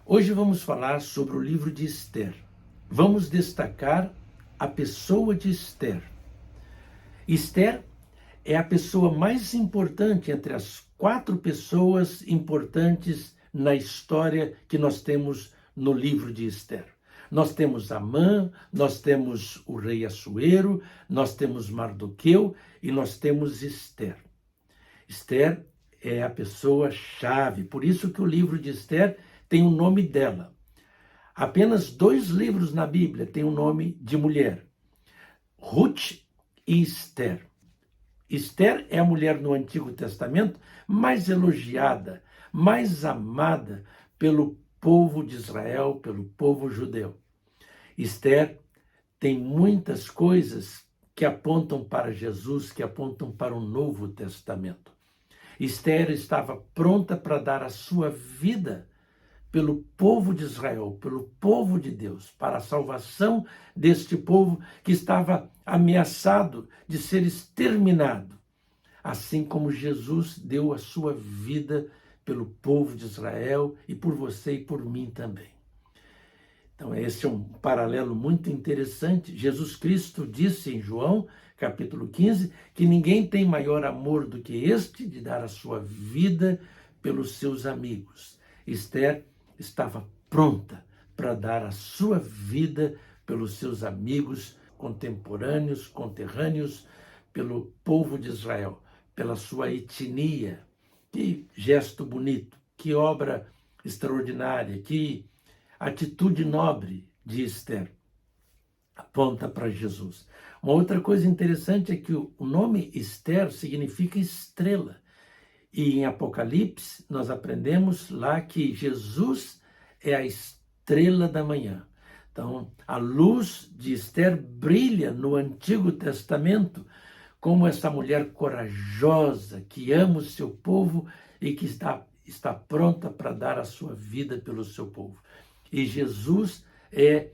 Hoje vamos falar sobre o livro de Esther. Vamos destacar a pessoa de Esther. Esther é a pessoa mais importante entre as 4 pessoas importantes na história que nós temos no livro de Esther. Nós temos Amã, nós temos o rei Assuero, nós temos Mardoqueu e nós temos Esther. Esther é a pessoa-chave, por isso que o livro de Esther tem o nome dela. Apenas 2 livros na Bíblia têm o nome de mulher, Ruth e Esther. Esther é a mulher no Antigo Testamento mais elogiada, mais amada pelo povo de Israel, pelo povo judeu. Esther tem muitas coisas que apontam para Jesus, que apontam para o Novo Testamento. Esther estava pronta para dar a sua vida pelo povo de Israel, pelo povo de Deus, para a salvação deste povo que estava ameaçado de ser exterminado, assim como Jesus deu a sua vida pelo povo de Israel e por você e por mim também. Então, esse é um paralelo muito interessante. Jesus Cristo disse em João, capítulo 15, que ninguém tem maior amor do que este de dar a sua vida pelos seus amigos. Esther estava pronta para dar a sua vida pelos seus amigos contemporâneos, conterrâneos, pelo povo de Israel, pela sua etnia. Que gesto bonito, que obra extraordinária, que atitude nobre de Esther. Aponta para Jesus. Uma outra coisa interessante é que o nome Esther significa estrela. E em Apocalipse, nós aprendemos lá que Jesus é a estrela da manhã. Então, a luz de Esther brilha no Antigo Testamento como essa mulher corajosa que ama o seu povo e que está pronta para dar a sua vida pelo seu povo. E Jesus é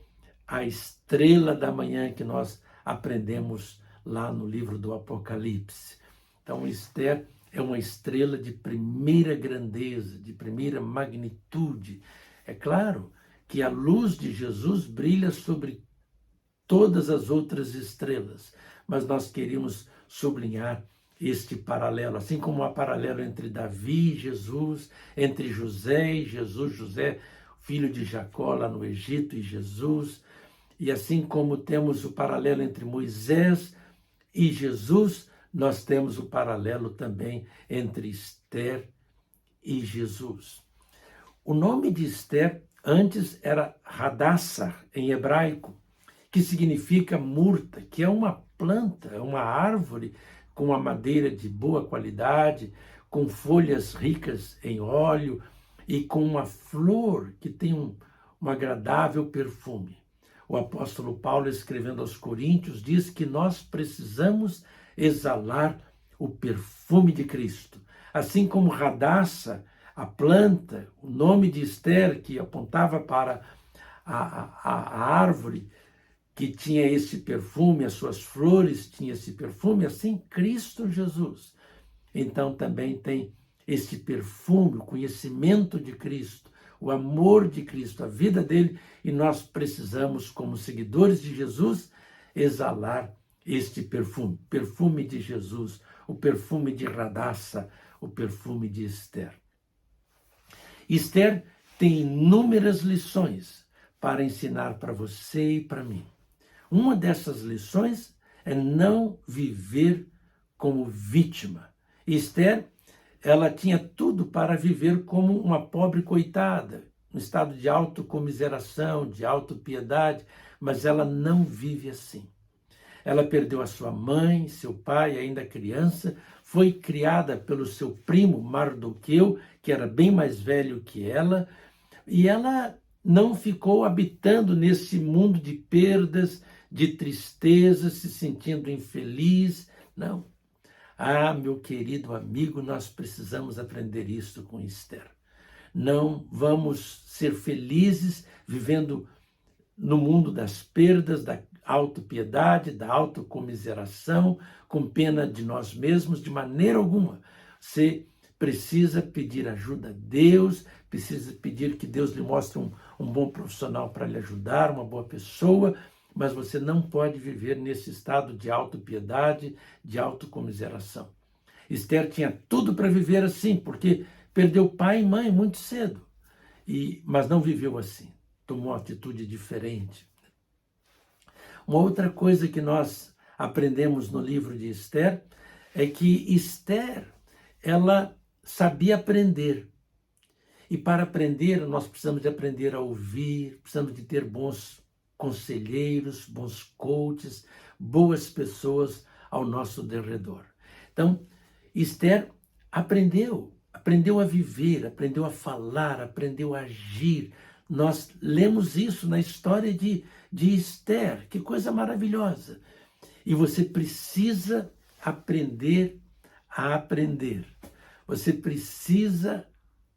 a estrela da manhã que nós aprendemos lá no livro do Apocalipse. Então, Esther é uma estrela de primeira grandeza, de primeira magnitude. É claro que a luz de Jesus brilha sobre todas as outras estrelas, mas nós queríamos sublinhar este paralelo, assim como há paralelo entre Davi e Jesus, entre José e Jesus, José, filho de Jacó lá no Egito, e Jesus, e assim como temos o paralelo entre Moisés e Jesus, nós temos o paralelo também entre Esther e Jesus. O nome de Esther antes era Hadassah, em hebraico, que significa murta, que é uma planta, é uma árvore com uma madeira de boa qualidade, com folhas ricas em óleo e com uma flor que tem um agradável perfume. O apóstolo Paulo, escrevendo aos Coríntios, diz que nós precisamos exalar o perfume de Cristo. Assim como Hadassah, a planta, o nome de Esther, que apontava para a árvore que tinha esse perfume, as suas flores tinham esse perfume, assim Cristo Jesus. Então também tem esse perfume, o conhecimento de Cristo, o amor de Cristo, a vida dele, e nós precisamos, como seguidores de Jesus, exalar este perfume, perfume de Jesus, o perfume de Hadassah, o perfume de Esther. Esther tem inúmeras lições para ensinar para você e para mim. Uma dessas lições é não viver como vítima. Esther, ela tinha tudo para viver como uma pobre coitada, um estado de autocomiseração, de autopiedade, mas ela não vive assim. Ela perdeu a sua mãe, seu pai, ainda criança, foi criada pelo seu primo Mardoqueu, que era bem mais velho que ela, e ela não ficou habitando nesse mundo de perdas, de tristeza, se sentindo infeliz, não. Ah, meu querido amigo, nós precisamos aprender isso com Esther. Não vamos ser felizes vivendo no mundo das perdas, da autopiedade, da autocomiseração, com pena de nós mesmos, de maneira alguma. Você precisa pedir ajuda a Deus, precisa pedir que Deus lhe mostre um bom profissional para lhe ajudar, uma boa pessoa, mas você não pode viver nesse estado de autopiedade, de autocomiseração. Esther tinha tudo para viver assim, porque perdeu pai e mãe muito cedo, mas não viveu assim, tomou uma atitude diferente. Uma outra coisa que nós aprendemos no livro de Esther é que Esther, ela sabia aprender. E para aprender, nós precisamos de aprender a ouvir, precisamos de ter bons conselheiros, bons coaches, boas pessoas ao nosso derredor. Então, Esther aprendeu a viver, aprendeu a falar, aprendeu a agir. Nós lemos isso na história de Esther, que coisa maravilhosa. E você precisa aprender a aprender. Você precisa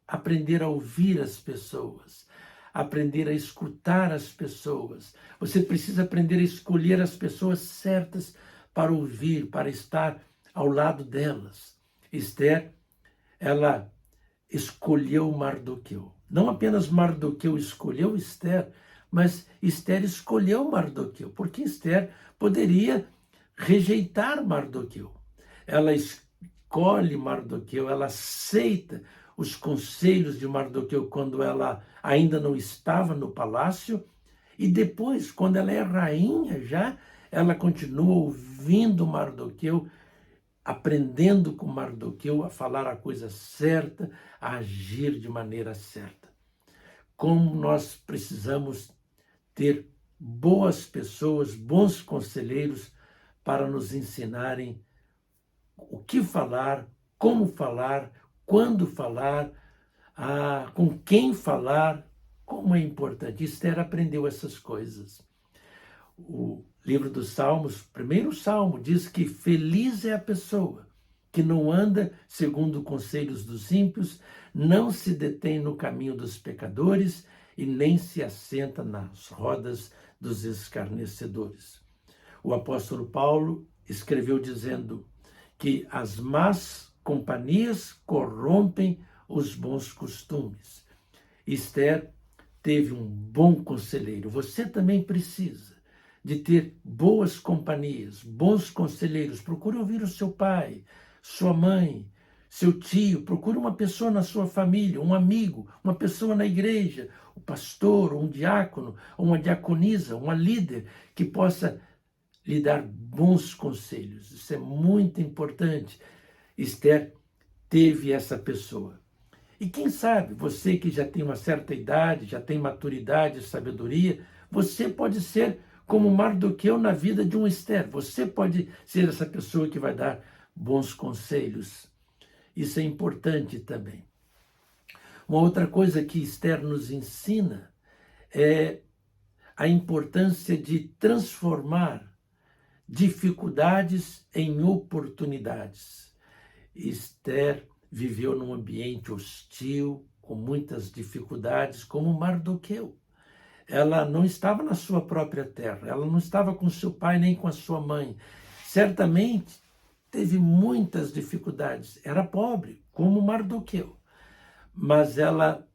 aprender a ouvir as pessoas, aprender a escutar as pessoas. Você precisa aprender a escolher as pessoas certas para ouvir, para estar ao lado delas. Esther, ela escolheu Mardoqueu. Não apenas Mardoqueu escolheu Esther, mas Esther escolheu Mardoqueu, porque Esther poderia rejeitar Mardoqueu. Ela escolhe Mardoqueu, ela aceita os conselhos de Mardoqueu quando ela ainda não estava no palácio, e depois, quando ela é rainha já, ela continua ouvindo Mardoqueu, aprendendo com Mardoqueu a falar a coisa certa, a agir de maneira certa. Como nós precisamos ter boas pessoas, bons conselheiros para nos ensinarem o que falar, como falar, quando falar, com quem falar, como é importante. Esther aprendeu essas coisas. O livro dos Salmos, primeiro salmo, diz que feliz é a pessoa que não anda segundo conselhos dos ímpios, não se detém no caminho dos pecadores e nem se assenta nas rodas dos escarnecedores. O apóstolo Paulo escreveu dizendo que as más companhias corrompem os bons costumes. Esther teve um bom conselheiro. Você também precisa de ter boas companhias, bons conselheiros. Procure ouvir o seu pai, sua mãe, seu tio. Procure uma pessoa na sua família, um amigo, uma pessoa na igreja, o pastor, um diácono, uma diaconisa, uma líder que possa lhe dar bons conselhos. Isso é muito importante. Esther teve essa pessoa. E quem sabe, você que já tem uma certa idade, já tem maturidade e sabedoria, você pode ser como Mardoqueu na vida de um Esther. Você pode ser essa pessoa que vai dar bons conselhos. Isso é importante também. Uma outra coisa que Esther nos ensina é a importância de transformar dificuldades em oportunidades. Esther viveu num ambiente hostil, com muitas dificuldades, como Mardoqueu. Ela não estava na sua própria terra, ela não estava com seu pai nem com a sua mãe. Certamente teve muitas dificuldades, era pobre, como Mardoqueu. Mas ela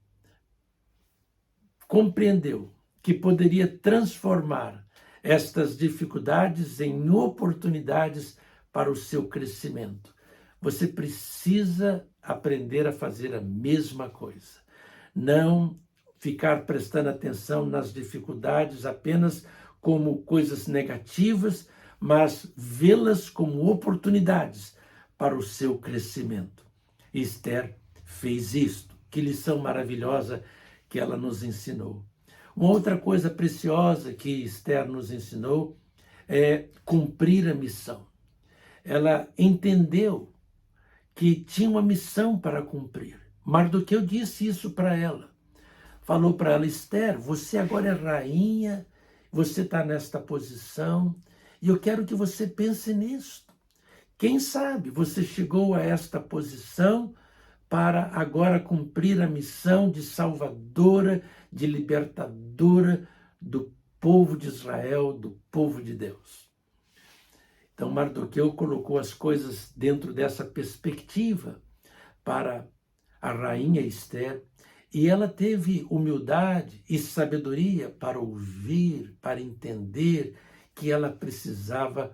compreendeu que poderia transformar estas dificuldades em oportunidades para o seu crescimento. Você precisa aprender a fazer a mesma coisa. Não ficar prestando atenção nas dificuldades apenas como coisas negativas, mas vê-las como oportunidades para o seu crescimento. Esther fez isto. Que lição maravilhosa que ela nos ensinou. Uma outra coisa preciosa que Esther nos ensinou é cumprir a missão. Ela entendeu que tinha uma missão para cumprir. Mardoqueu disse isso para ela. Falou para ela: Esther, você agora é rainha, você está nesta posição, e eu quero que você pense nisso. Quem sabe você chegou a esta posição para agora cumprir a missão de salvadora, de libertadora do povo de Israel, do povo de Deus. Então Mardoqueu colocou as coisas dentro dessa perspectiva para a rainha Esther, e ela teve humildade e sabedoria para ouvir, para entender que ela precisava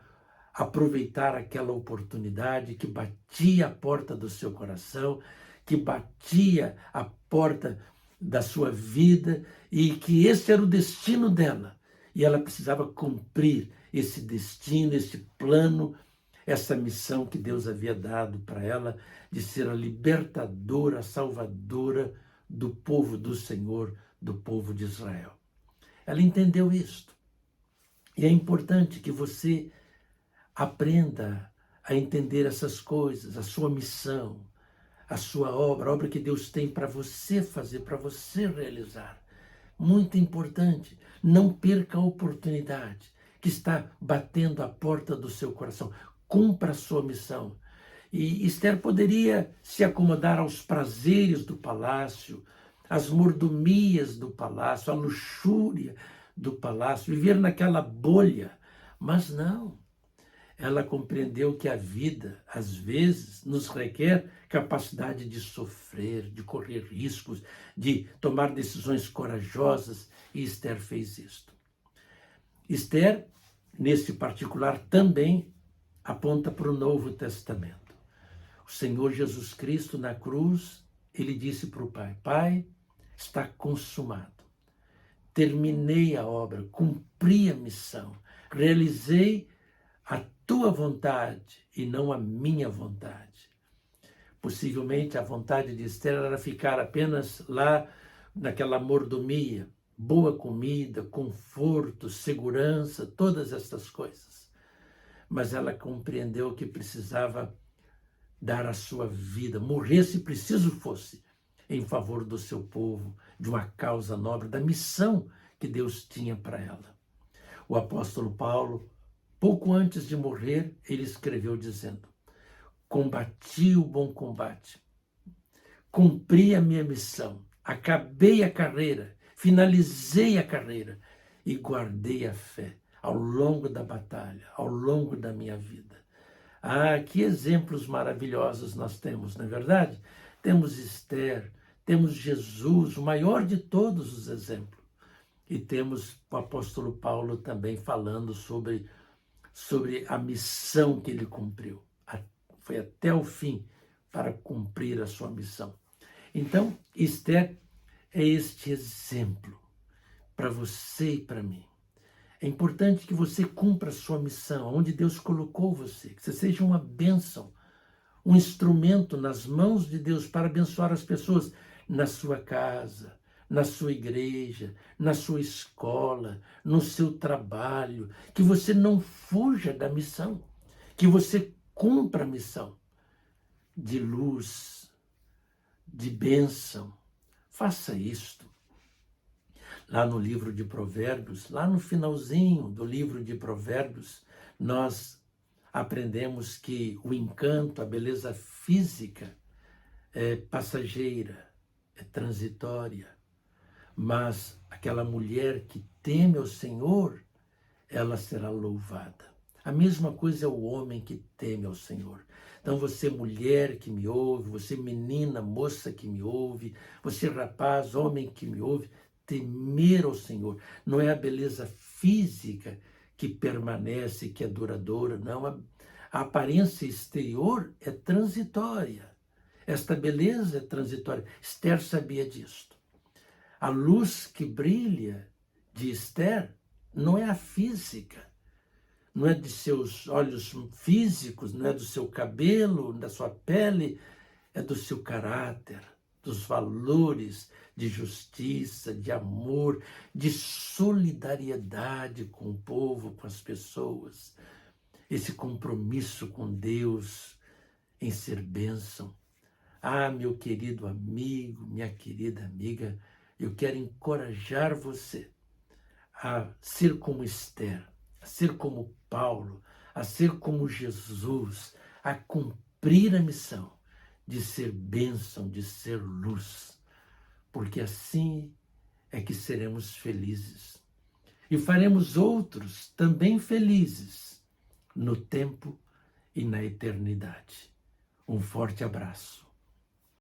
aproveitar aquela oportunidade que batia a porta do seu coração, que batia a porta da sua vida, e que esse era o destino dela. E ela precisava cumprir esse destino, esse plano, essa missão que Deus havia dado para ela, de ser a libertadora, a salvadora do povo do Senhor, do povo de Israel. Ela entendeu isto. E é importante que você aprenda a entender essas coisas, a sua missão, a sua obra, a obra que Deus tem para você fazer, para você realizar. Muito importante, não perca a oportunidade que está batendo a porta do seu coração. Cumpra a sua missão. E Esther poderia se acomodar aos prazeres do palácio, às mordomias do palácio, à luxúria do palácio, viver naquela bolha. Mas não. Ela compreendeu que a vida, às vezes, nos requer capacidade de sofrer, de correr riscos, de tomar decisões corajosas, e Esther fez isto. Esther, nesse particular, também aponta para o Novo Testamento. O Senhor Jesus Cristo, na cruz, ele disse para o Pai: Pai, está consumado. Terminei a obra, cumpri a missão, realizei a tua vontade e não a minha vontade. Possivelmente a vontade de Esther era ficar apenas lá naquela mordomia, boa comida, conforto, segurança, todas essas coisas. Mas ela compreendeu que precisava dar a sua vida, morrer se preciso fosse, em favor do seu povo, de uma causa nobre, da missão que Deus tinha para ela. O apóstolo Paulo, pouco antes de morrer, ele escreveu dizendo: combati o bom combate, cumpri a minha missão, acabei a carreira, finalizei a carreira e guardei a fé ao longo da batalha, ao longo da minha vida. Ah, que exemplos maravilhosos nós temos, não é verdade? Temos Esther, temos Jesus, o maior de todos os exemplos. E temos o apóstolo Paulo também falando sobre a missão que ele cumpriu. Foi até o fim para cumprir a sua missão. Então, Esther é este exemplo para você e para mim. É importante que você cumpra a sua missão, onde Deus colocou você, que você seja uma bênção, um instrumento nas mãos de Deus para abençoar as pessoas na sua casa, na sua igreja, na sua escola, no seu trabalho, que você não fuja da missão, que você cumpra a missão de luz, de bênção. Faça isto. Lá no livro de Provérbios, lá no finalzinho do livro de Provérbios, nós aprendemos que o encanto, a beleza física é passageira, é transitória, mas aquela mulher que teme ao Senhor, ela será louvada. A mesma coisa é o homem que teme ao Senhor. Então você, mulher que me ouve, você, menina, moça que me ouve, você, rapaz, homem que me ouve, temer ao Senhor. Não é a beleza física que permanece, que é duradoura, não. A aparência exterior é transitória. Esta beleza é transitória. Esther sabia disto. A luz que brilha de Esther não é a física, não é de seus olhos físicos, não é do seu cabelo, da sua pele, é do seu caráter, dos valores de justiça, de amor, de solidariedade com o povo, com as pessoas. Esse compromisso com Deus em ser bênção. Ah, meu querido amigo, minha querida amiga, eu quero encorajar você a ser como Esther, a ser como Paulo, a ser como Jesus, a cumprir a missão de ser bênção, de ser luz, porque assim é que seremos felizes e faremos outros também felizes no tempo e na eternidade. Um forte abraço.